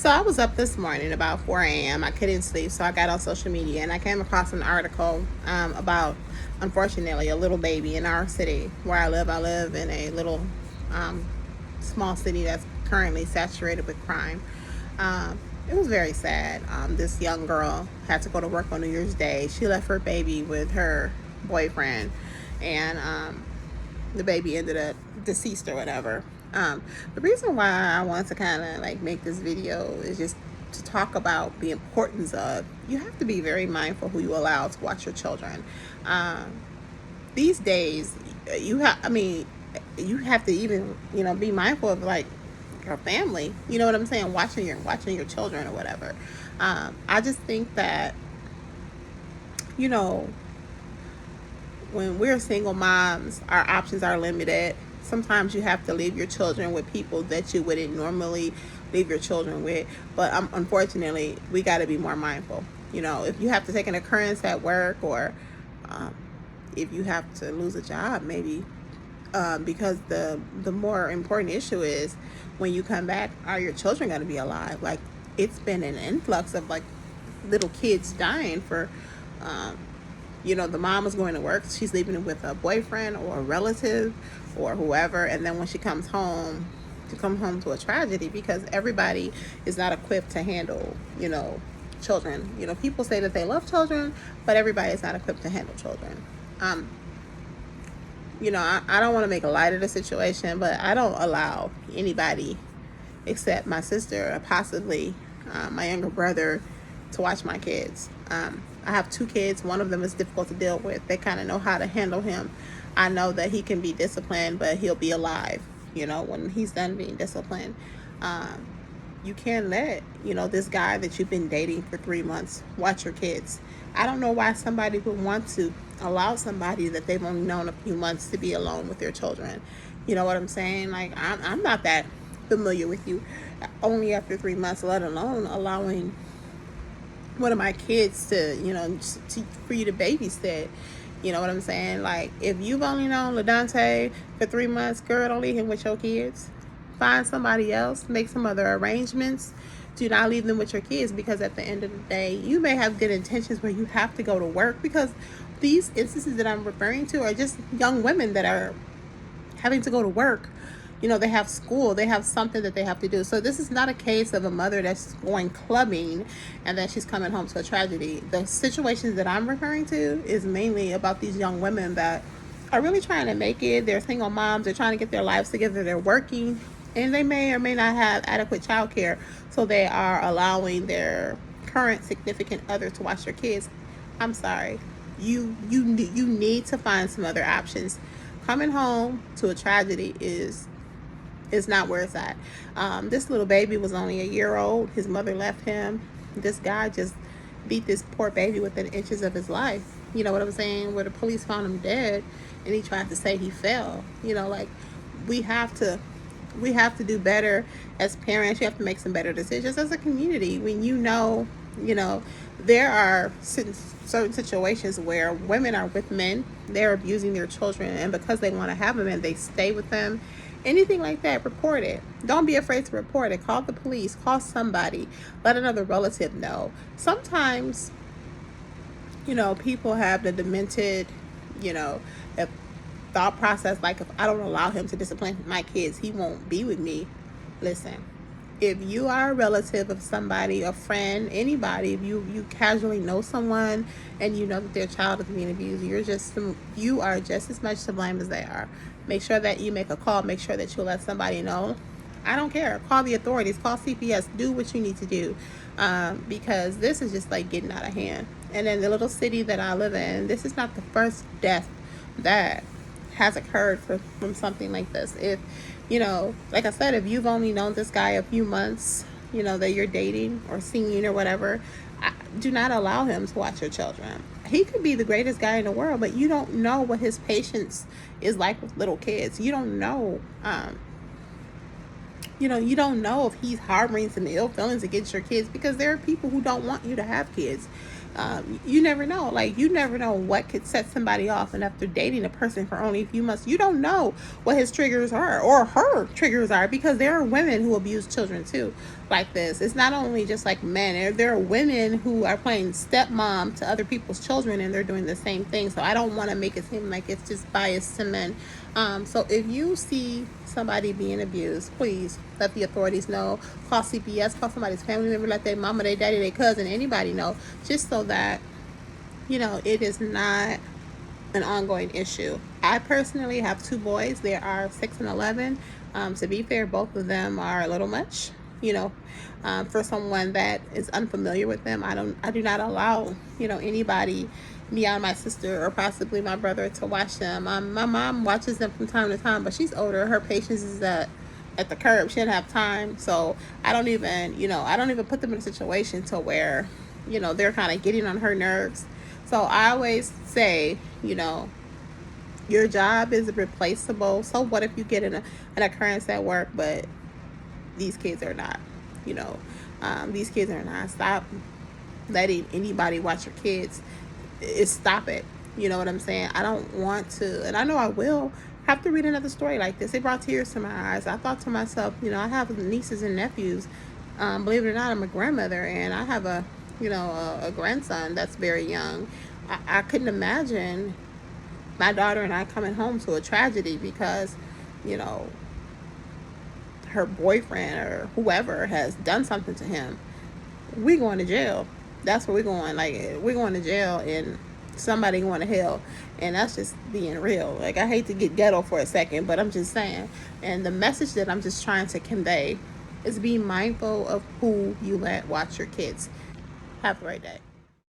So I was up this morning about 4 a.m. I couldn't sleep, so I got on social media and I came across an article about, unfortunately, a little baby in our city where I live. I live in a little um, small city that's currently saturated with crime. It was very sad. This young girl had to go to work on New Year's Day. She left her baby with her boyfriend, and the baby ended up deceased or whatever. The reason why I wanted to kind of like make this video is just to talk about the importance of, you have to be very mindful who you allow to watch your children. Um, these days, you have to even be mindful of like your family. You know what I'm saying? Watching your children or whatever. I just think that you know when we're single moms, our options are limited. Sometimes you have to leave your children with people that you wouldn't normally leave your children with. But unfortunately, we got to be more mindful. If you have to take an occurrence at work, or um, if you have to lose a job, maybe, because the more important issue is when you come back, are your children going to be alive? Like, it's been an influx of like little kids dying for um, the mom is going to work, she's leaving with a boyfriend or a relative or whoever, and then when she comes home, to come home to a tragedy, because everybody is not equipped to handle children. People say that they love children, but everybody is not equipped to handle children. um I don't want to make a light of the situation, but I don't allow anybody except my sister, or possibly my younger brother, to watch my kids. I have two kids. One of them is difficult to deal with. They kind of know how to handle him. I know that he can be disciplined, but he'll be alive, when he's done being disciplined. Um, you can't let, this guy that you've been dating for 3 months watch your kids. I don't know why somebody would want to allow somebody that they've only known a few months to be alone with their children. You know what I'm saying? Like, I'm not that familiar with you only after 3 months, let alone allowing one of my kids to, for you to babysit. You know what I'm saying? Like, if you've only known LaDante for 3 months, girl, don't leave him with your kids. Find somebody else, make some other arrangements. Do not leave them with your kids, because at the end of the day, you may have good intentions where you have to go to work, because these instances that I'm referring to are just young women that are having to go to work. They have school, they have something that they have to do. So this is not a case of a mother that's going clubbing and then she's coming home to a tragedy. The situations that I'm referring to is mainly about these young women that are really trying to make it. They're single moms, they're trying to get their lives together, they're working, and they may or may not have adequate childcare, so they are allowing their current significant other to watch their kids. I'm sorry, you need to find some other options. Coming home to a tragedy is not where it's at. This little baby was only a year old. His mother left him. This guy just beat this poor baby within inches of his life. You know what I'm saying? Where the police found him dead, and he tried to say he fell. Like, we have to do better as parents. You have to make some better decisions as a community. When there are certain situations where women are with men, they're abusing their children, and because they want to have them and they stay with them, anything like that, report it. Don't be afraid to report it. Call the police, call somebody, let another relative know. Sometimes, people have the demented, if thought process, like, if I don't allow him to discipline my kids, he won't be with me. Listen, if you are a relative of somebody, a friend, anybody, if you casually know someone and you know that their child is being abused, you are just as much to blame as they are. Make sure that you make a call. Make sure that you let somebody know. I don't care. Call the authorities. Call CPS. Do what you need to do, because this is just like getting out of hand. And in the little city that I live in, this is not the first death that has occurred from something like this. If like I said, if you've only known this guy a few months, that you're dating or seeing or whatever, do not allow him to watch your children. He could be the greatest guy in the world, but you don't know what his patience is like with little kids. You don't know. You don't know if he's harboring some ill feelings against your kids, because there are people who don't want you to have kids. You never know. Like, you never know what could set somebody off. And after dating a person for only a few months, you don't know what his triggers are or her triggers are, because there are women who abuse children too. like this. It's not only just like men. There are women who are playing stepmom to other people's children, and they're doing the same thing. So I don't want to make it seem like it's just biased to men. So if you see somebody being abused, please let the authorities know. Call CPS, call somebody's family member, let their mama, their daddy, their cousin, anybody know, just so that it is not an ongoing issue. I personally have two boys. They are 6 and 11. To be fair, both of them are a little much. For someone that is unfamiliar with them, I do not allow anybody beyond my sister or possibly my brother to watch them. My mom watches them from time to time, but she's older. Her patience is at the curb. She didn't have time, so I don't even put them in a situation to where they're kind of getting on her nerves. So I always say, your job is replaceable. So what if you get an occurrence at work, but these kids are not? These kids are not. Stop letting anybody watch your kids. Stop it. You know what I'm saying? I don't want to, and I know I will have to read another story like this. It brought tears to my eyes. I thought to myself, I have nieces and nephews. Believe it or not, I'm a grandmother, and I have a grandson that's very young. I couldn't imagine my daughter and I coming home to a tragedy because, you know, her boyfriend or whoever has done something to him. We going to jail. That's where we're going. Like, we're going to jail and somebody going to hell. And that's just being real. Like, I hate to get ghetto for a second, but I'm just saying. And the message that I'm just trying to convey is be mindful of who you let watch your kids. Have a great day.